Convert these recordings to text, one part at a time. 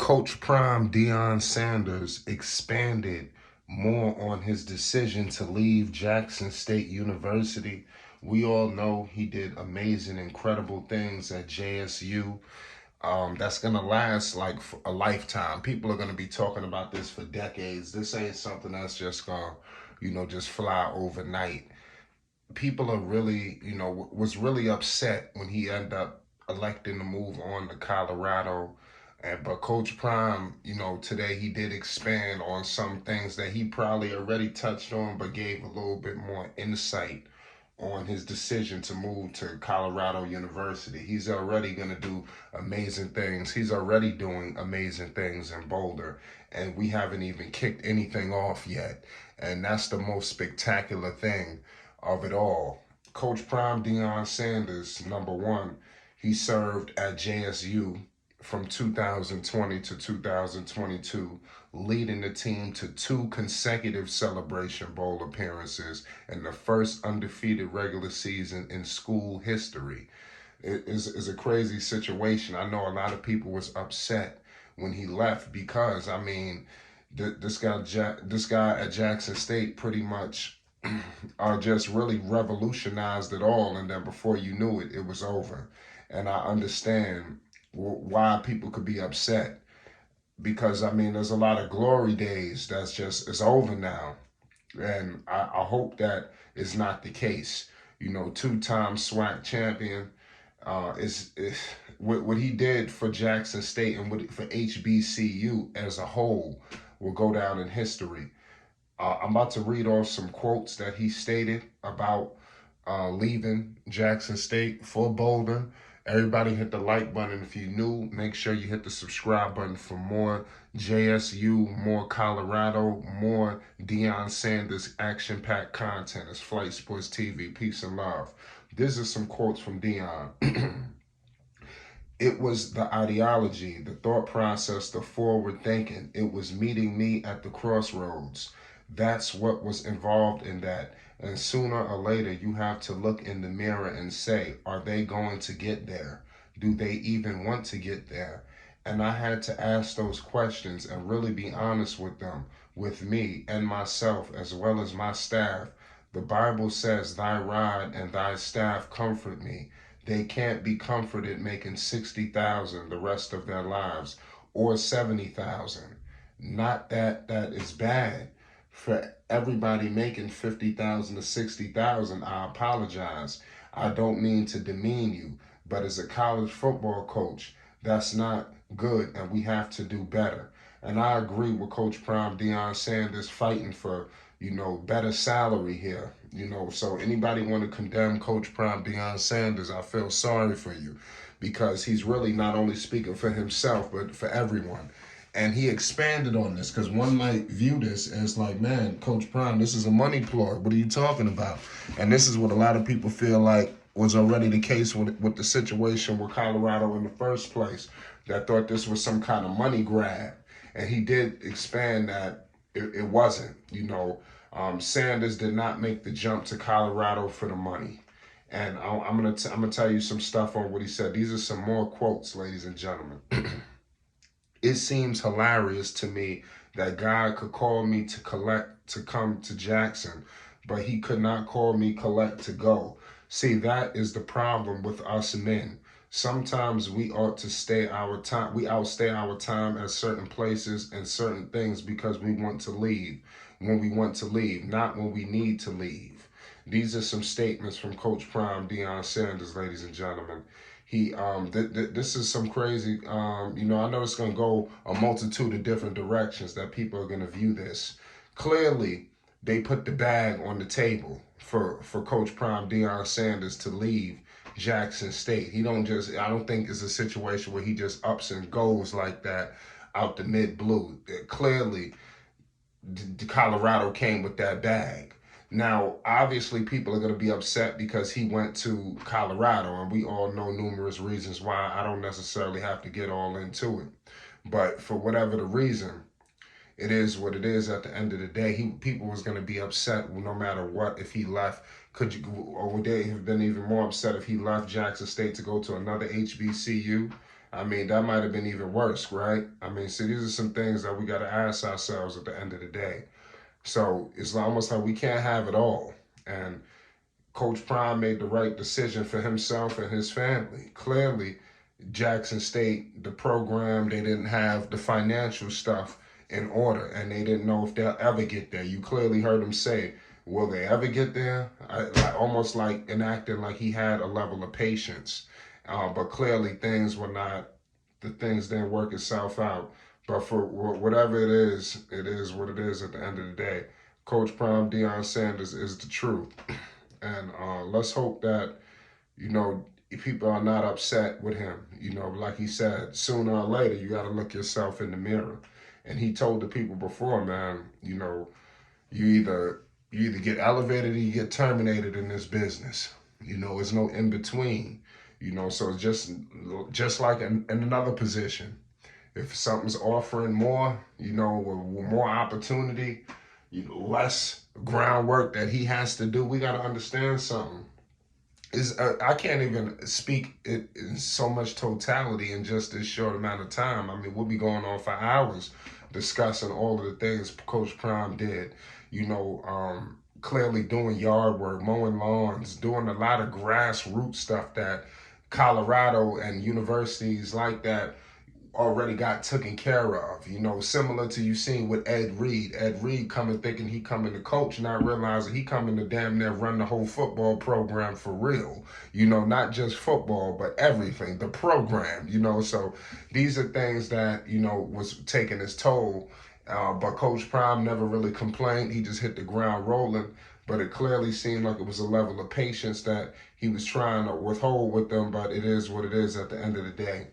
Coach Prime Deion Sanders expanded more on his decision to leave Jackson State University. We all know he did amazing, incredible things at JSU. That's gonna last like for a lifetime. People are gonna be talking about this for decades. This ain't something that's just gonna, just fly overnight. People are really, was really upset when he ended up electing to move on to Colorado. But Coach Prime, today he did expand on some things that he probably already touched on, but gave a little bit more insight on his decision to move to Colorado University. He's already going to do amazing things. He's already doing amazing things in Boulder, and we haven't even kicked anything off yet. And that's the most spectacular thing of it all. Coach Prime Deion Sanders, number one, he served at JSU from 2020 to 2022, leading the team to two consecutive Celebration Bowl appearances and the first undefeated regular season in school history. It is a crazy situation. I know a lot of people was upset when he left because, this guy at Jackson State pretty much just really revolutionized it all, and then before you knew it, it was over. And I understand why people could be upset because there's a lot of glory days that's just it's over now, and I hope that is not the case. Two-time SWAC champion. Is what he did for Jackson State and for HBCU as a whole will go down in history. I'm about to read off some quotes that he stated about leaving Jackson State for Boulder. Everybody hit the like button if you're new. Make sure you hit the subscribe button for more JSU, more Colorado, more Deion Sanders action-packed content. It's Flight Sports TV. Peace and love. This is some quotes from Deion. It was the ideology, the thought process, the forward thinking. It was meeting me at the crossroads. That's what was involved in that. And sooner or later, you have to look in the mirror and say, are they going to get there? Do they even want to get there? And I had to ask those questions and really be honest with them, with me and myself, as well as my staff. The Bible says, thy rod and thy staff comfort me. They can't be comforted making 60,000 the rest of their lives or 70,000. Not that that is bad. For everybody making 50,000 to 60,000, I apologize. I don't mean to demean you, but as a college football coach, that's not good, and we have to do better. And I agree with Coach Prime Deion Sanders fighting for, better salary here. So anybody want to condemn Coach Prime Deion Sanders, I feel sorry for you, because he's really not only speaking for himself, but for everyone. And he expanded on this because one might view this as like, man, Coach Prime, this is a money ploy. What are you talking about? And this is what a lot of people feel like was already the case with the situation with Colorado in the first place, that thought this was some kind of money grab. And he did expand that it wasn't. Sanders did not make the jump to Colorado for the money. And I'm gonna tell you some stuff on what he said. These are some more quotes, ladies and gentlemen. It seems hilarious to me that God could call me to come to Jackson, but he could not call me collect to go. See, that is the problem with us men. Sometimes we ought to stay our time. We outstay our time at certain places and certain things because we want to leave when we want to leave, not when we need to leave. These are some statements from Coach Prime Deion Sanders, ladies and gentlemen. This is some crazy, I know it's going to go a multitude of different directions that people are going to view this. Clearly, they put the bag on the table for Coach Prime Deion Sanders to leave Jackson State. I don't think it's a situation where he just ups and goes like that out the mid-blue. Clearly, Colorado came with that bag. Now, obviously, people are going to be upset because he went to Colorado, and we all know numerous reasons why. I don't necessarily have to get all into it. But for whatever the reason, it is what it is at the end of the day. People was going to be upset no matter what if he left. Or would they have been even more upset if he left Jackson State to go to another HBCU? I mean, that might have been even worse, right? I mean, see, these are some things that we got to ask ourselves at the end of the day. So it's almost like we can't have it all. And Coach Prime made the right decision for himself and his family. Clearly, Jackson State, the program, they didn't have the financial stuff in order, and they didn't know if they'll ever get there. You clearly heard him say, will they ever get there? Almost like enacting like he had a level of patience. But clearly things were not, the things didn't work itself out. But for whatever it is what it is at the end of the day. Coach Prime, Deion Sanders is the truth. And let's hope that, you know, people are not upset with him. You know, like he said, sooner or later, you got to look yourself in the mirror. And he told the people before, man, you know, you either get elevated or you get terminated in this business. You know, there's no in between. You know, so just like in another position, if something's offering more, you know, with more opportunity, you know, less groundwork that he has to do, we got to understand something. I can't even speak it in so much totality in just this short amount of time. I mean, we'll be going on for hours discussing all of the things Coach Prime did. You know, clearly doing yard work, mowing lawns, doing a lot of grassroots stuff that Colorado and universities like that already got taken care of. You know, similar to you seen with Ed Reed. Ed Reed coming thinking he coming to coach, not realizing he coming to damn near run the whole football program for real. You know, not just football, but everything, the program, you know. So these are things that, you know, was taking its toll. But Coach Prime never really complained. He just hit the ground rolling. But it clearly seemed like it was a level of patience that he was trying to withhold with them. But it is what it is at the end of the day.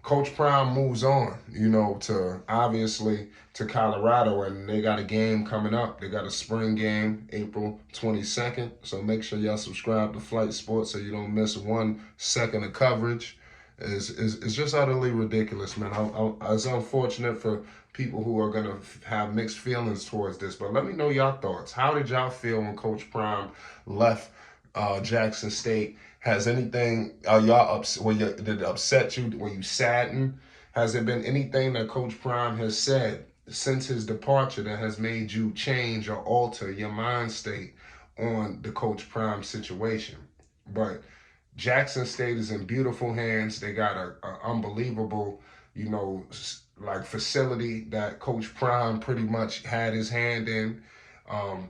Coach Prime moves on, you know, to obviously to Colorado, and they got a game coming up. They got a spring game, April 22nd. So make sure y'all subscribe to Flight Sports so you don't miss 1 second of coverage. It's just utterly ridiculous, man. It's unfortunate for people who are gonna have mixed feelings towards this, but let me know your thoughts. How did y'all feel when Coach Prime left Jackson State? Has anything y'all did it upset you? Were you saddened? Has there been anything that Coach Prime has said since his departure that has made you change or alter your mind state on the Coach Prime situation? But Jackson State is in beautiful hands. They got a unbelievable, you know, like facility that Coach Prime pretty much had his hand in.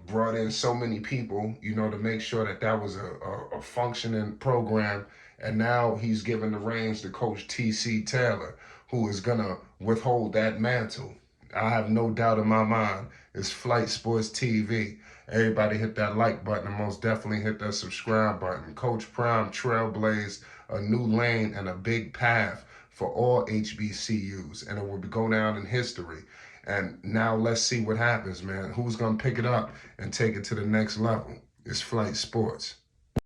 Brought in so many people, you know, to make sure that that was a functioning program. And now he's given the reins to Coach T.C. Taylor, who is going to withhold that mantle. I have no doubt in my mind. It's Flight Sports TV. Everybody hit that like button and most definitely hit that subscribe button. Coach Prime trailblazed a new lane and a big path for all HBCUs, and it will go down in history. And now let's see what happens, man. Who's going to pick it up and take it to the next level? It's Flight Sports.